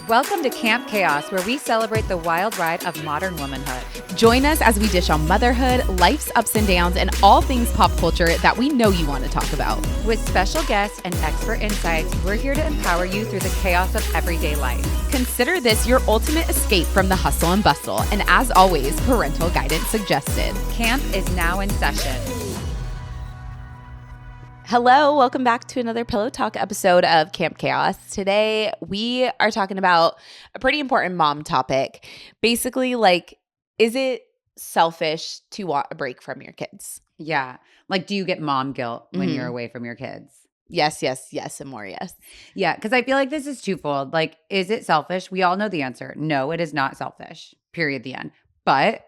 Welcome to Camp Chaos, where we celebrate the wild ride of modern womanhood. Join us as we dish on motherhood, life's ups and downs, and all things pop culture that we know you want to talk about. With special guests and expert insights, we're here to empower you through the chaos of everyday life. Consider this your ultimate escape from the hustle and bustle. And as always, parental guidance suggested. Camp is now in session. Hello, welcome back to another Pillow Talk episode of Camp Chaos. Today, we are talking about a pretty important mom topic. Basically, like, is it selfish to want a break from your kids? Yeah. Like, do you get mom guilt when you're away from your kids? Yes, and more yes. Yeah, because I feel like this is twofold. Like, is it selfish? We all know the answer. No, it is not selfish. Period, the end. But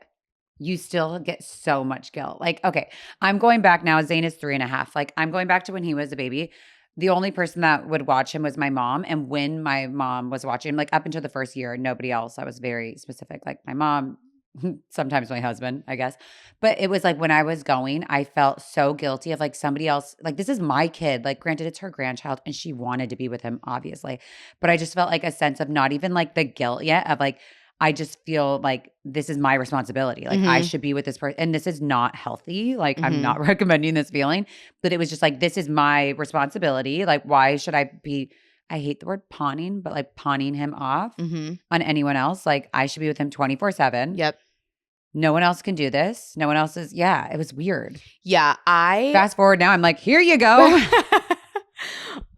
you still get so much guilt. Like, okay, I'm going back now. Zane is 3.5. Like, I'm going back to when he was a baby. The only person that would watch him was my mom. And when my mom was watching him, like up until the first year, nobody else. I was very specific. Like my mom, sometimes my husband, I guess. But it was like when I was going, I felt so guilty of like somebody else. Like, this is my kid. Like, granted, it's her grandchild and she wanted to be with him, obviously. But I just felt like a sense of not even like the guilt yet of like, I just feel like this is my responsibility. Like I should be with this person. And this is not healthy. Like I'm not recommending this feeling. But it was just like, this is my responsibility. Like, why should I be, I hate the word pawning, but like pawning him off on anyone else. Like I should be with him 24/7. Yep. No one else can do this. No one else is, yeah, it was weird. Yeah, Fast forward now, I'm like, here you go.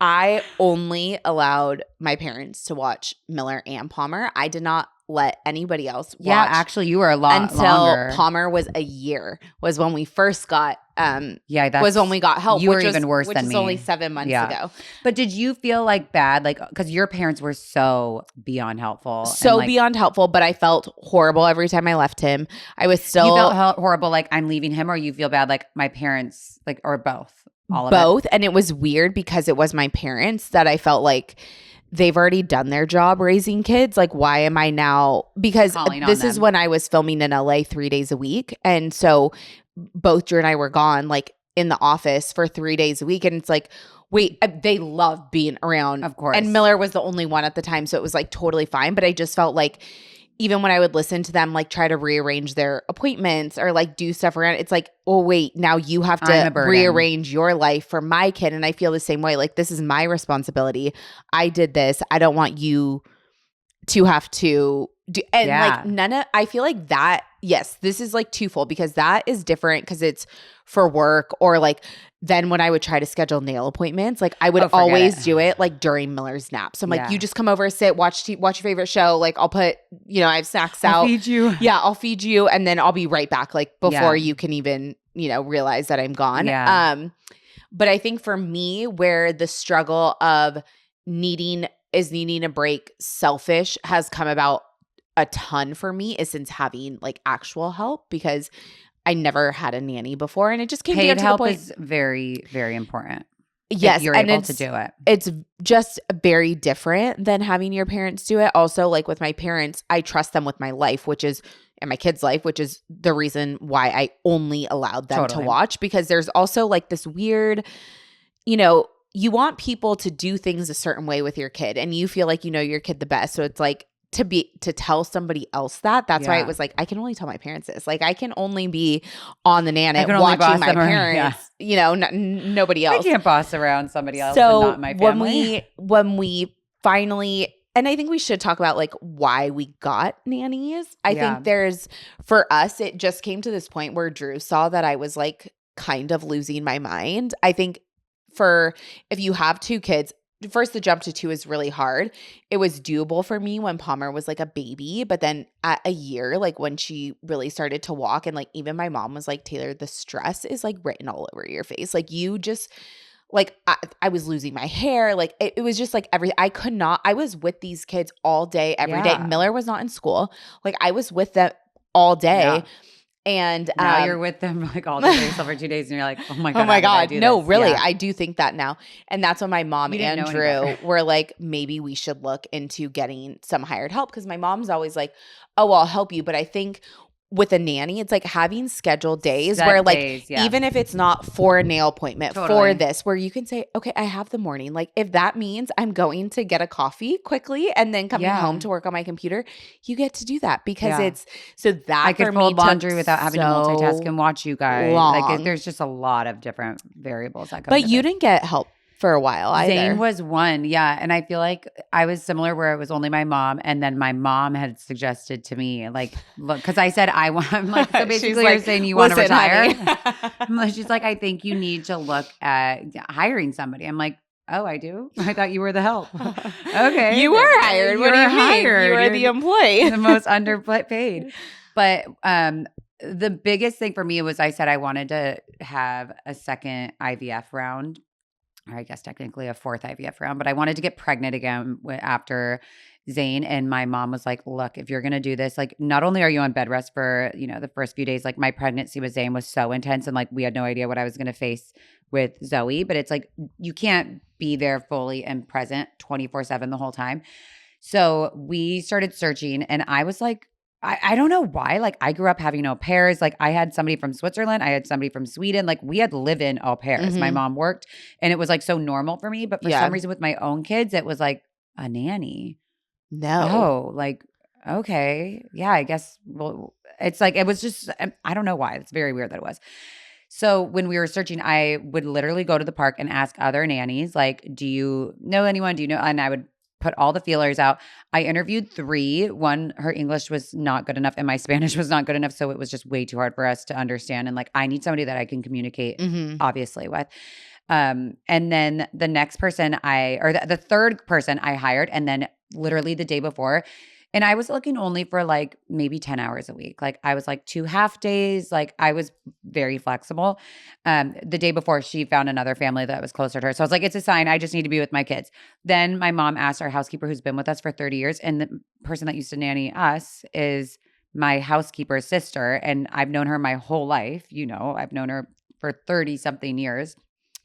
I only allowed my parents to watch Miller and Palmer. I did not let anybody else watch. Yeah, actually, you were a lot until longer. Palmer was a year. Was when we first got. Was when we got help. You were even worse which than was me. only 7 months ago. But did you feel like bad, like because your parents were so beyond helpful, Beyond helpful? But I felt horrible every time I left him. I was still. You felt horrible, like I'm leaving him, or you feel bad, like my parents, like or both. All of both, and it was weird because it was my parents that I felt like they've already done their job raising kids. Like, why am I now? Because this is when I was filming in LA 3 days a week. And so both Drew and I were gone, like in the office for 3 days a week. And it's like, wait, they love being around. Of course. And Miller was the only one at the time. So it was like totally fine. But I just felt like even when I would listen to them, like try to rearrange their appointments or like do stuff around, it's like, oh, wait, now you have to rearrange your life for my kid. And I feel the same way. Like, this is my responsibility. I did this. I don't want you to have to do. And like I feel like that, yes, this is like twofold because that is different because it's for work or like then when I would try to schedule nail appointments, like I would always do it like during Miller's nap. So I'm like, you just come over, sit, watch your favorite show. Like I'll put, I have snacks out. I'll feed you. Yeah, I'll feed you. And then I'll be right back like before you can even, realize that I'm gone. Yeah. But I think for me where the struggle of needing a break selfish has come about a ton for me is since having like actual help because I never had a nanny before, and it just came down to the point. Paid help is very, very important. Yes, if you're able to do it. It's just very different than having your parents do it. Also, like with my parents, I trust them with my life, and my kids' life, which is the reason why I only allowed them to watch. Because there's also like this weird, you want people to do things a certain way with your kid, and you feel like you know your kid the best. So it's like to tell somebody else that's why it was like I can only tell my parents this. Like I can only be on the Nana watching my parents, nobody else. I can't boss around somebody else and not my family. When we finally, and I think we should talk about like why we got nannies. I think for us, it just came to this point where Drew saw that I was like kind of losing my mind. I think if you have 2 kids, first, the jump to 2 is really hard. It was doable for me when Palmer was like a baby, but then at a year, like when she really started to walk, and like even my mom was like, Taylor, the stress is like written all over your face. Like you just like I was losing my hair. Like it was just like I was with these kids all day, every day. Miller was not in school. Like I was with them all day. Yeah. And now you're with them like all day except for 2 days, and you're like, oh my god, no, really, I do think that now, and that's when my mom and Drew were like, maybe we should look into getting some hired help because my mom's always like, oh, I'll help you, but I think with a nanny, it's like having scheduled days Set where like days, yeah. even if it's not for a nail appointment, Totally. for this, where you can say, okay, I have the morning. Like if that means I'm going to get a coffee quickly and then coming home to work on my computer, you get to do that because it's so that I could for fold me laundry took without having to multitask and watch you guys. long. Like there's just a lot of different variables that go. But you didn't get help for a while either. Zane was one, and I feel like I was similar where it was only my mom, and then my mom had suggested to me, like, look, because I said I'm like, so basically you're saying you want to retire. She's like, I think you need to look at hiring somebody. I'm like, oh, I do? I thought you were the help. Okay. You were hired. What do you mean? You were the employee. The most underpaid. But the biggest thing for me was I said I wanted to have a second IVF round. Or I guess technically a fourth IVF round, but I wanted to get pregnant again after Zane. And my mom was like, look, if you're going to do this, like not only are you on bed rest for, the first few days, like my pregnancy with Zane was so intense and like we had no idea what I was going to face with Zoe, but it's like you can't be there fully and present 24/7 the whole time. So we started searching and I was like, I don't know why. Like I grew up having au pairs. Like I had somebody from Switzerland. I had somebody from Sweden. Like we had live-in au pairs. My mom worked and it was like so normal for me. But for some reason with my own kids, it was like a nanny. No. Oh, like, okay. Yeah, I guess. Well, it's like, it was just, I don't know why. It's very weird that it was. So when we were searching, I would literally go to the park and ask other nannies, like, do you know anyone? Do you know? And I would put all the feelers out. I interviewed 3. One, her English was not good enough and my Spanish was not good enough. So it was just way too hard for us to understand. And like, I need somebody that I can communicate obviously with. And then the next person the third person I hired, and then literally the day before, and I was looking only for like maybe 10 hours a week. Like I was like 2 half days. Like I was very flexible. The day before she found another family that was closer to her. So I was like, it's a sign. I just need to be with my kids. Then my mom asked our housekeeper who's been with us for 30 years. And the person that used to nanny us is my housekeeper's sister. And I've known her my whole life. I've known her for 30 something years.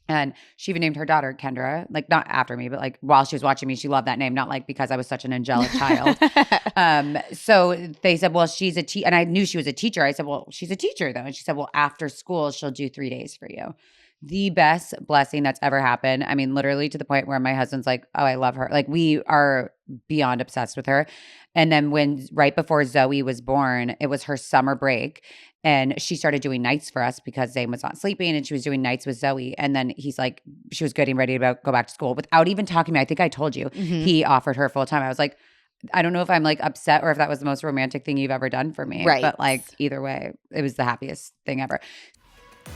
And she even named her daughter Kyndra, like not after me, but like while she was watching me, she loved that name, not like because I was such an angelic child. So they said, well, she's a teacher. And I knew she was a teacher. I said, well, she's a teacher though. And she said, well, after school, she'll do 3 days for you. The best blessing that's ever happened. I mean, literally to the point where my husband's like, oh, I love her. Like we are beyond obsessed with her. And then right before Zoe was born, it was her summer break. And she started doing nights for us because Zane was not sleeping and she was doing nights with Zoe. And then he's like, she was getting ready to go back to school without even talking to me. I think I told you he offered her full time. I was like, I don't know if I'm like upset or if that was the most romantic thing you've ever done for me. Right. But like either way, it was the happiest thing ever.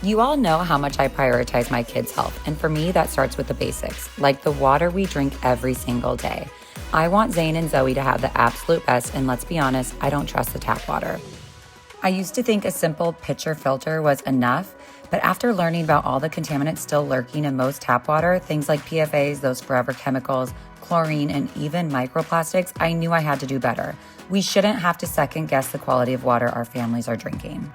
You all know how much I prioritize my kids' health. And for me, that starts with the basics, like the water we drink every single day. I want Zane and Zoe to have the absolute best. And let's be honest, I don't trust the tap water. I used to think a simple pitcher filter was enough, but after learning about all the contaminants still lurking in most tap water, things like PFAs, those forever chemicals, chlorine, and even microplastics, I knew I had to do better. We shouldn't have to second guess the quality of water our families are drinking.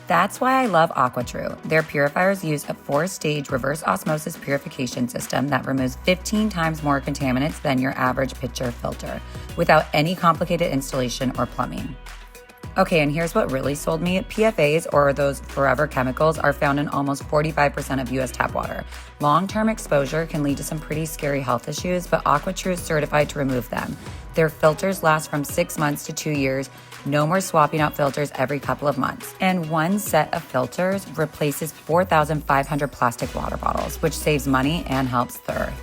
That's why I love AquaTrue. Their purifiers use a 4-stage reverse osmosis purification system that removes 15 times more contaminants than your average pitcher filter, without any complicated installation or plumbing. Okay, and here's what really sold me. PFAs, or those forever chemicals, are found in almost 45% of U.S. tap water. Long-term exposure can lead to some pretty scary health issues, but AquaTrue is certified to remove them. Their filters last from 6 months to 2 years. No more swapping out filters every couple of months. And one set of filters replaces 4,500 plastic water bottles, which saves money and helps the earth.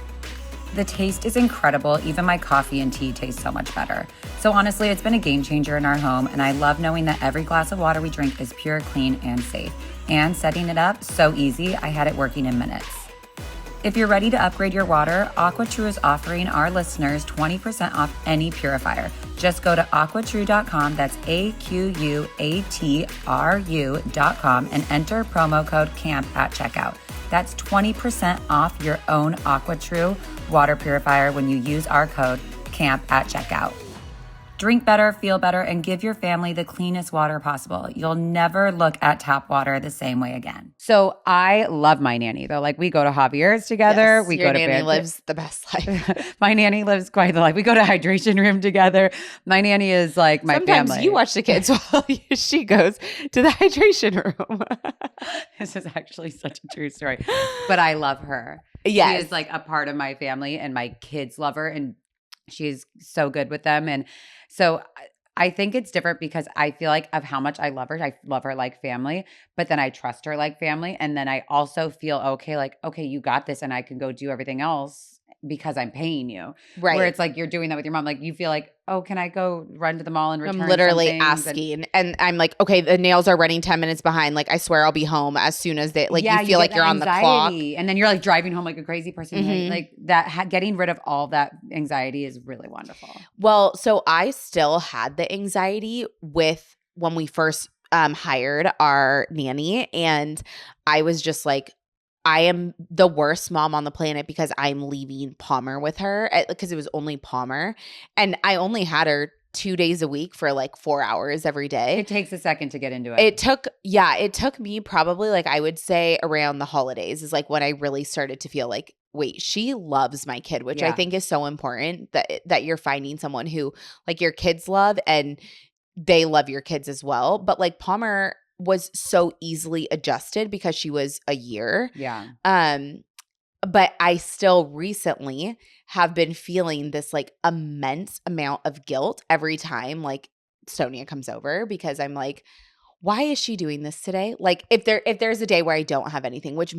The taste is incredible. Even my coffee and tea taste so much better. So honestly, it's been a game changer in our home, and I love knowing that every glass of water we drink is pure, clean, and safe. And setting it up, so easy, I had it working in minutes. If you're ready to upgrade your water, AquaTrue is offering our listeners 20% off any purifier. Just go to aquatrue.com, that's AQUATRU.com, and enter promo code CAMP at checkout. That's 20% off your own AquaTrue water purifier when you use our code CAMP at checkout. Drink better, feel better, and give your family the cleanest water possible. You'll never look at tap water the same way again. So I love my nanny though. Like we go to Javier's together. Yes, We your go to nanny bed. lives the best life. My nanny lives quite the life. We go to hydration room together. My nanny is like my Sometimes family. you watch the kids while she goes to the hydration room. This is actually such a true story. But I love her. Yes. She is like a part of my family, and my kids love her, and she's so good with them. And so I think it's different because I feel like of how much I love her. I love her like family, but then I trust her like family. And then I also feel okay, like, okay, you got this, and I can go do everything else because I'm paying you. Right. Where it's like you're doing that with your mom. Like you feel like, oh, can I go run to the mall and return I'm literally some things? asking. And I'm like, okay, the nails are running 10 minutes behind. Like, I swear I'll be home as soon as they, like, Yeah, you feel like get you're on the clock. And then you're like driving home like a crazy person. Mhm. Like that, getting rid of all that anxiety is really wonderful. Well, so I still had the anxiety with when we first hired our nanny. And I was just like, I am the worst mom on the planet because I'm leaving Palmer with her because it was only Palmer. And I only had her 2 days a week for like 4 hours every day. It takes a second to get into it. It took me probably like I would say around the holidays is like when I really started to feel like, wait, she loves my kid, which I think is so important that you're finding someone who like your kids love and they love your kids as well. But like Palmer was so easily adjusted because she was a year. Yeah. But I still recently have been feeling this like immense amount of guilt every time like Sonia comes over because I'm like, why is she doing this today? Like if there's a day where I don't have anything, which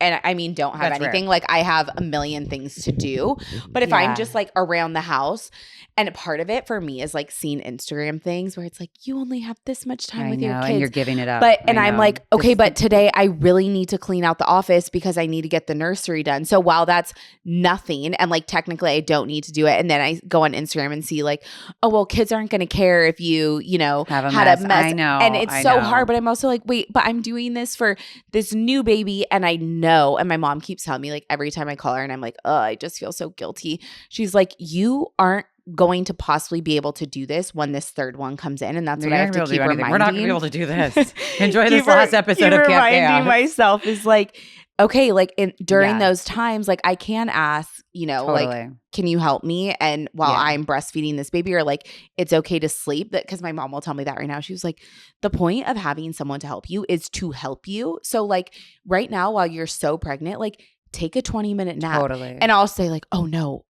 and I mean don't have That's anything, rare. like I have a million things to do. But if I'm just like around the house, and part of it for me is like seeing Instagram things where it's like you only have this much time with your kids, and you're giving it up. But I'm like, okay, but today I really need to clean out the office because I need to get the nursery done. So while that's nothing, and like technically I don't need to do it, and then I go on Instagram and see like, oh well, kids aren't going to care if you have had a mess. I know, and it's so hard. But I'm also like, wait, but I'm doing this for this new baby, and I know. And my mom keeps telling me like every time I call her, and I'm like, oh, I just feel so guilty. She's like, you aren't going to possibly be able to do this when this third one comes in, and that's what I have to keep reminding. We're not going to be able to do this. Enjoy this last episode of Camp reminding myself is like, okay, like during those times, like I can ask, like, can you help me? And while I'm breastfeeding this baby, or like, it's okay to sleep. That because my mom will tell me that right now. She was like, the point of having someone to help you is to help you. So like right now, while you're so pregnant, like take a 20-minute nap. Totally. And I'll say like, oh no,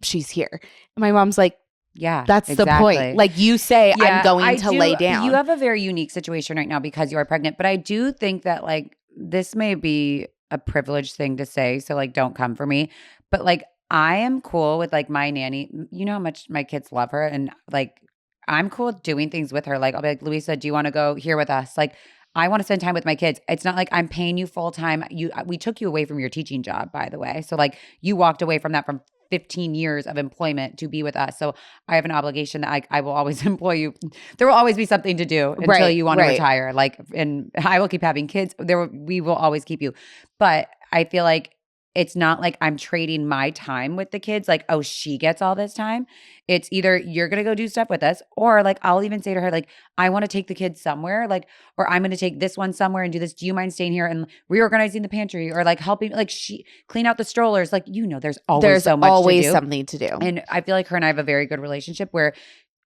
she's here. And my mom's like, yeah, that's the point. Like you say, I'm going to lay down. You have a very unique situation right now because you are pregnant. But I do think that like this may be a privileged thing to say. So like, don't come for me. But like, I am cool with like my nanny. You know how much my kids love her. And like, I'm cool with doing things with her. Like, I'll be like, Louisa, do you want to go here with us? Like, I want to spend time with my kids. It's not like I'm paying you full time. We took you away from your teaching job, by the way. So like you walked away from that from 15 years of employment to be with us. So I have an obligation that I will always employ you. There will always be something to do until you want to retire. Like, and I will keep having kids. We will always keep you. But I feel like it's not like I'm trading my time with the kids. Like, oh, she gets all this time. It's either you're going to go do stuff with us, or like, I'll even say to her, like, I want to take the kids somewhere, like, or I'm going to take this one somewhere and do this. Do you mind staying here and reorganizing the pantry, or like helping, like she clean out the strollers? Like, there's always so much to do. Something to do. And I feel like her and I have a very good relationship where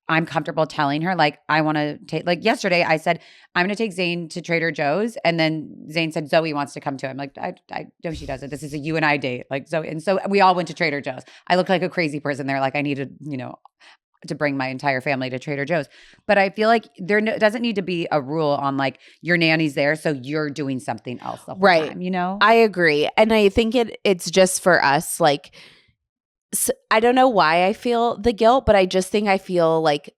I'm comfortable telling her, like, I want to take, like yesterday I said, I'm going to take Zane to Trader Joe's. And then Zane said, Zoe wants to come too. I'm like, I no, she doesn't. This is a you and I date. Like, Zoe. And so we all went to Trader Joe's. I look like a crazy person there. Like I needed, to bring my entire family to Trader Joe's. But I feel like there doesn't need to be a rule on like your nanny's there, so you're doing something else the whole time, I agree. And I think it's just for us, like, I don't know why I feel the guilt, but I just think I feel like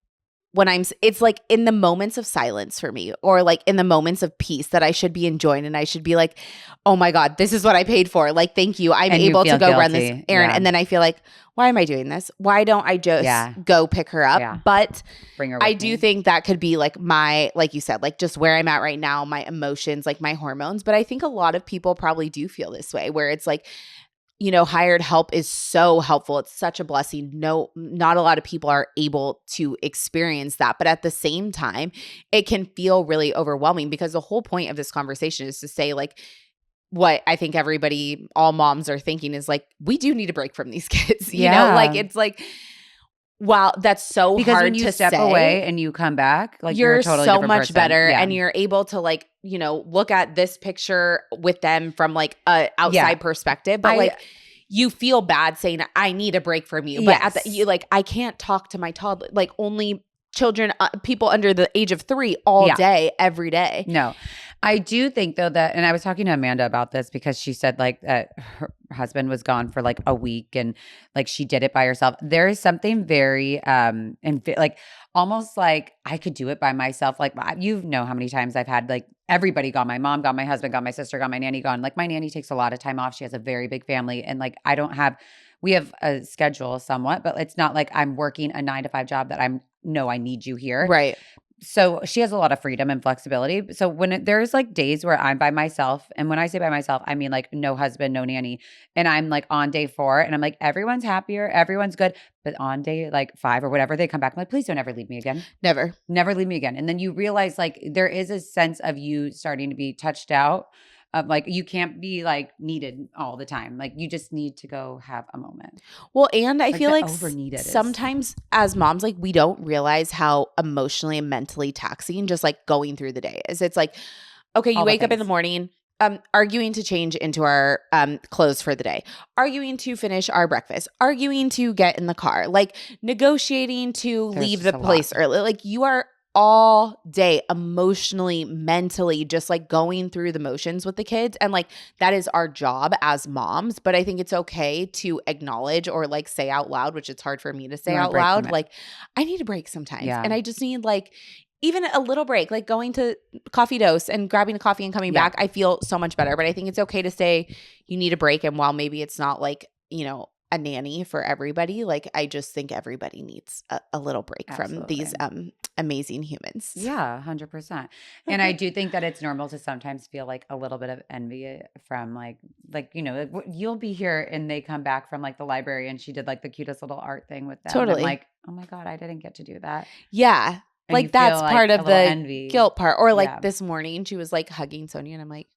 when it's like in the moments of silence for me, or like in the moments of peace that I should be enjoying, and I should be like, oh my God, this is what I paid for. Like, thank you. I'm able to go run this errand. And then I feel like, why am I doing this? Why don't I just go pick her up? Yeah. But bring her I do think that could be like like you said, like just where I'm at right now, my emotions, like my hormones. But I think a lot of people probably do feel this way, where it's like, hired help is so helpful. It's such a blessing. No, not a lot of people are able to experience that. But at the same time, it can feel really overwhelming because the whole point of this conversation is to say like, what I think all moms are thinking is like, we do need a break from these kids. You know, like it's like, wow, that's so because hard when you to step say. away and you come back, like you're a totally so different much person. better, Yeah. and you're able to like, look at this picture with them from like a outside perspective. But like, you feel bad saying I need a break from you, but I can't talk to my toddler, like only children, people under the age of 3 all day, every day. No. I do think though that, and I was talking to Amanda about this because she said like that her husband was gone for like a week and like she did it by herself. There is something very and like almost like I could do it by myself. Like you know how many times I've had like everybody gone. My mom gone, my husband gone, my sister gone, my nanny gone. Like my nanny takes a lot of time off. She has a very big family and like we have a schedule somewhat, but it's not like I'm working a 9-to-5 job that I need you here. Right. So she has a lot of freedom and flexibility. So when there's like days where I'm by myself, and when I say by myself, I mean like no husband, no nanny, and I'm like on day 4 and I'm like, everyone's happier, everyone's good. But on day like 5 or whatever, they come back. I'm like, please don't ever leave me again. Never leave me again. And then you realize like there is a sense of you starting to be touched out. Of like you can't be like needed all the time. Like you just need to go have a moment. Well, and I feel like sometimes as moms, like we don't realize how emotionally and mentally taxing just like going through the day is. It's like, okay, you wake up in the morning, arguing to change into our clothes for the day, arguing to finish our breakfast, arguing to get in the car, like negotiating to leave the place early. Like you are all day emotionally, mentally, just like going through the motions with the kids. And like that is our job as moms. But I think it's okay to acknowledge or like say out loud, which it's hard for me to say out loud. Like I need a break sometimes. Yeah. And I just need like even a little break, like going to Coffee Dose and grabbing a coffee and coming back. I feel so much better. But I think it's okay to say you need a break. And while maybe it's not like, a nanny for everybody, like I just think everybody needs a little break from these amazing humans. Yeah, 100%. And I do think that it's normal to sometimes feel like a little bit of envy from like you'll be here and they come back from like the library and she did like the cutest little art thing with them. Totally. And I'm like, oh my God, I didn't get to do that. Yeah. And like that's part of the envy. Guilt part. Or like this morning she was like hugging Sonia and I'm like,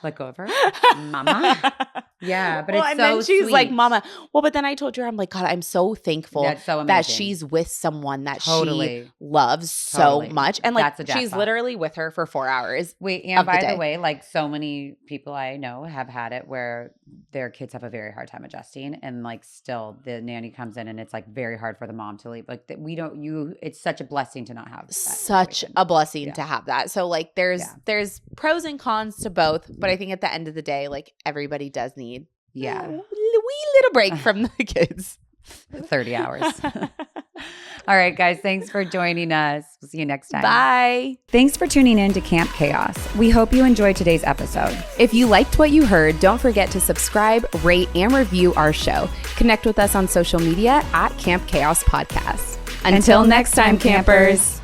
let go of her, mama. Yeah, but it's and so then she's sweet. like, mama. Well, but then I told her, I'm like, God, I'm so thankful that she's with someone that she loves so much. And like she's literally with her for 4 hours. Wait, and by the way, like so many people I know have had it where their kids have a very hard time adjusting and like still the nanny comes in and it's like very hard for the mom to leave. Like it's such a blessing to not have that such situation. A blessing to have that. So like there's pros and cons to both, but I think at the end of the day, like everybody does need a wee little break from the kids. 30 hours. All right, guys. Thanks for joining us. We'll see you next time. Bye. Thanks for tuning in to Camp Chaos. We hope you enjoyed today's episode. If you liked what you heard, don't forget to subscribe, rate, and review our show. Connect with us on social media at Camp Chaos Podcast. Until next time, campers.